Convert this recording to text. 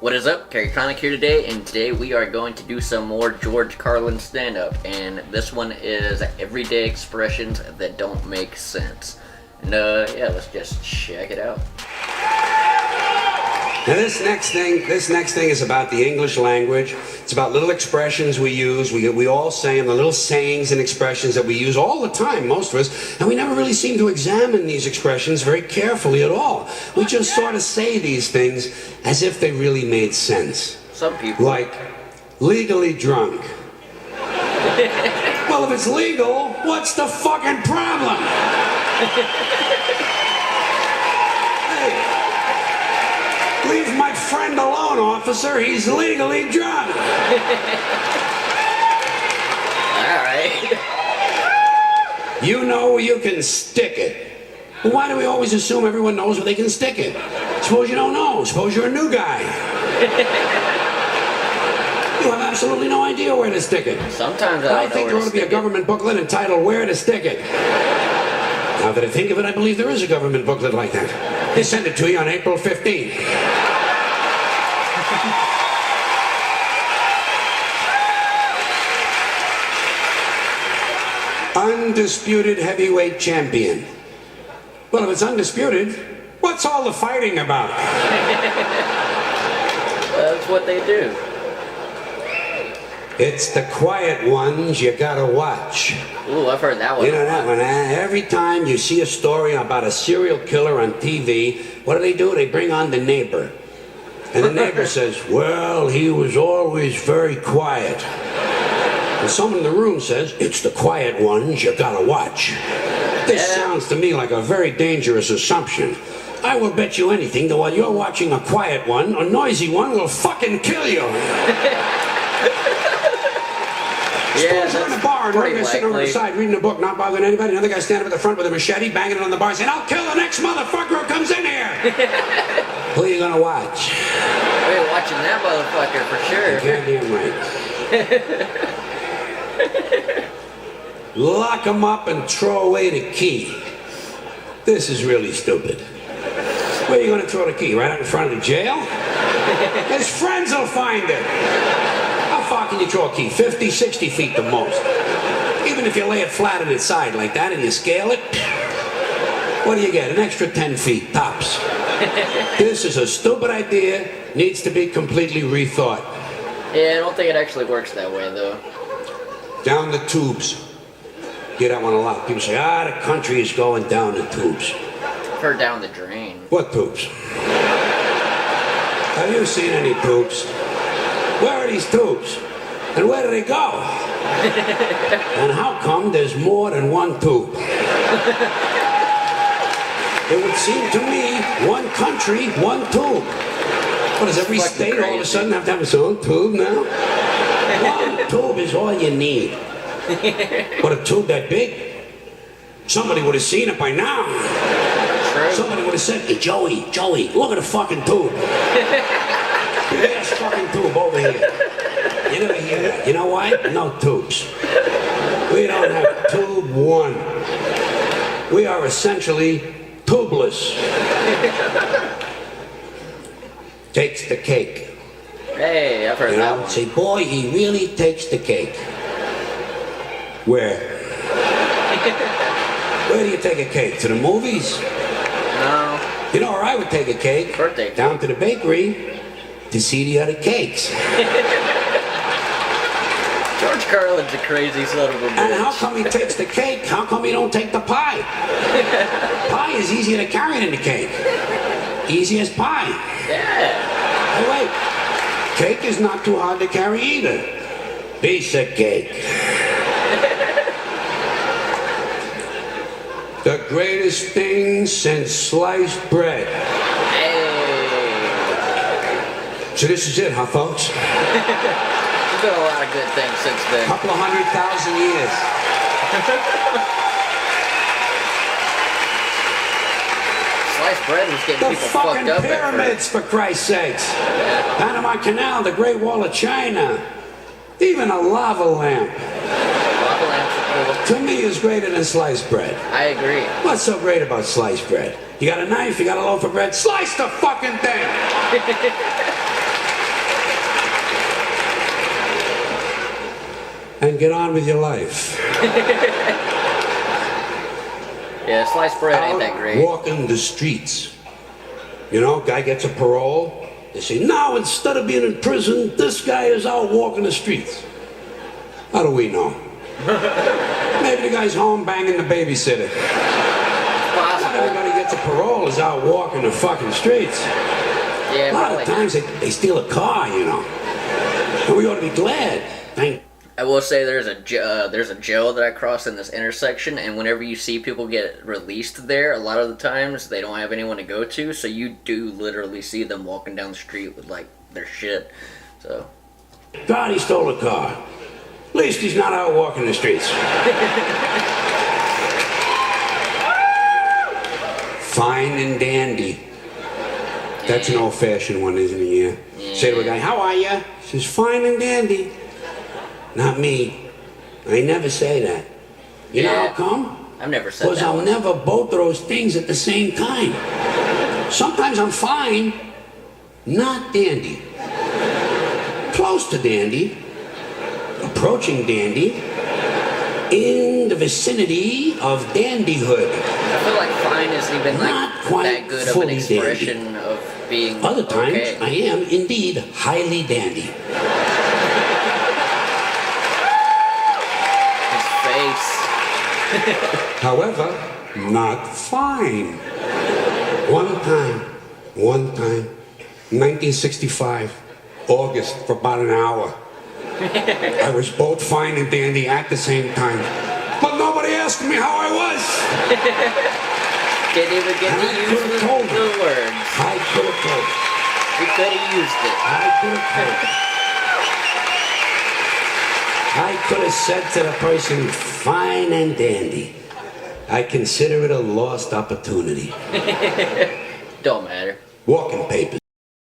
What is up? Carlin here today, and today we are going to do some more George Carlin stand-up, and this one is everyday expressions that don't make sense. And yeah, let's just check it out. Now this next thing is about the English language. It's about little expressions we use. We all say them, the little sayings and expressions that we use all the time, most of us, and we never really seem to examine these expressions very carefully at all. We just sort of say these things as if they really made sense. Some people. Like, legally drunk. Well, if it's legal, what's the fucking problem? Hey. Leave my friend alone, officer. He's legally drunk. Alright. You know you can stick it. Well, why do we always assume everyone knows where they can stick it? Suppose you don't know. Suppose you're a new guy. You have absolutely no idea where to stick it. Sometimes I think there ought to be a government booklet entitled Where to Stick It. Now that I think of it, I believe there is a government booklet like that. They send it to you on April 15th. Undisputed heavyweight champion. Well, if it's undisputed, what's all the fighting about? That's what they do. It's the quiet ones you gotta watch. Ooh, I've heard that one. You know that one, eh? Every time you see a story about a serial killer on TV, what do? They bring on the neighbor. And the neighbor says, well, he was always very quiet. And someone in the room says, it's the quiet ones you gotta watch. This sounds to me like a very dangerous assumption. I will bet you anything that while you're watching a quiet one, a noisy one will fucking kill you. Yeah, you're in a bar and one guy's sitting over the side reading a book, not bothering anybody. Another guy standing up at the front with a machete, banging it on the bar, saying, I'll kill the next motherfucker who comes in here. Who are you gonna watch? We're watching that motherfucker for sure. Goddamn right. Lock him up and throw away the key. This is really stupid. Where are you gonna throw the key? Right out in front of the jail? His friends will find it. How far can you throw a key? 50, 60 feet the most. Even if you lay it flat on its side like that and you scale it, what do you get? An extra 10 feet, tops. This is a stupid idea, needs to be completely rethought. Yeah, I don't think it actually works that way, though. Down the tubes. Hear that one a lot. People say, the country is going down the tubes. I've heard down the drain. What tubes? Have you seen any tubes? Where are these tubes? And where do they go? And how come there's more than one tube? It would seem to me, one country, one tube. What, does every state all of a sudden have to have its own tube now? One tube is all you need. What, a tube that big? Somebody would have seen it by now. True. Somebody would have said, hey, Joey, look at the fucking tube. This fucking tube over here. You never hear that. You know why? No tubes. We don't have tube one. We are essentially tubeless. Takes the cake. Hey, I've heard that one. Say, boy, he really takes the cake. Where? Where do you take a cake? To the movies? No. You know where I would take a cake? Birthday cake. Down to the bakery to see the other cakes. George Carlin's a crazy son of a bitch. And how come he takes the cake? How come he don't take the pie? Pie is easier to carry than the cake. Easy as pie. Yeah. Hey, wait. Cake is not too hard to carry either. Piece of cake. The greatest thing since sliced bread. Hey. So this is it, huh, folks? There's been a lot of good things since then. Couple of 100,000 years. Sliced bread was getting people fucked up. The fucking pyramids, for Christ's sakes. Yeah. Panama Canal, the Great Wall of China. Even a lava lamp. Lava lamps are cool. To me, is greater than sliced bread. I agree. What's so great about sliced bread? You got a knife, you got a loaf of bread, slice the fucking thing! and get on with your life. Yeah, sliced bread ain't that great. Walking the streets. You know, guy gets a parole. They say, now instead of being in prison, this guy is out walking the streets. How do we know? Maybe the guy's home banging the babysitter. Possible. Everybody gets a parole is out walking the fucking streets. Yeah, a lot of times they steal a car, you know. And we ought to be glad. I will say there's a jail that I cross in this intersection, and whenever you see people get released there, a lot of the times they don't have anyone to go to, so you do literally see them walking down the street with like their shit. So. God, he stole a car. At least he's not out walking the streets. Fine and dandy. That's an old-fashioned one, isn't it? Yeah. Say to a guy, how are you? He says, fine and dandy. Not me. I never say that. You know how come? I've never said that. Because I'll never both of those things at the same time. Sometimes I'm fine, not dandy. Close to dandy. Approaching dandy. In the vicinity of dandyhood. I feel like fine isn't even like that good of an expression of being Other times, okay. I am indeed highly dandy. However, not fine. One time, 1965, August, for about an hour. I was both fine and dandy at the same time. But nobody asked me how I was. Didn't even get to use the words. I could have told. You could have used it. I could have told. I could have said to the person, fine and dandy. I consider it a lost opportunity. Don't matter. Walking papers.